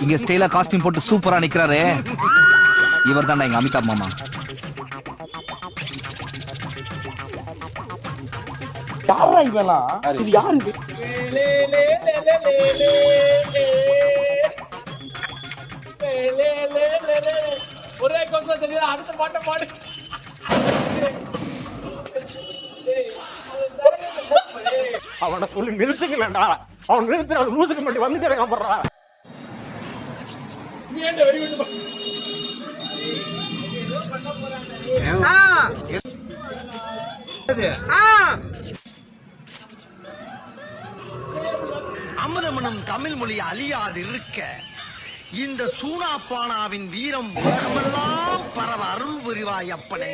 இங்க ஸ்டைலா காஸ்டியூம் போட்டு சூப்பரா நிக்கிறாரு இவர் தான்டா எங்க அமிதாப் மாமா. யாரா இவெல்லாம்? இது யாரு? ஒரே கொஸ்டின் தெரியுது, அடுத்த பாட்டை பாடு. அவனை சொல்லி நிறுத்துக்கலடா. அவன் நிறுத்துற லூசுக்கு மட்டும் வந்துட்டு இருக்கான் போடுறா. அமுதமனம் தமிழ் மொழி அழியாது இருக்க இந்த சூனாப்பானாவின் வீரம் உலகமெல்லாம் பரவ அருள் புரிவாய் அப்பனே.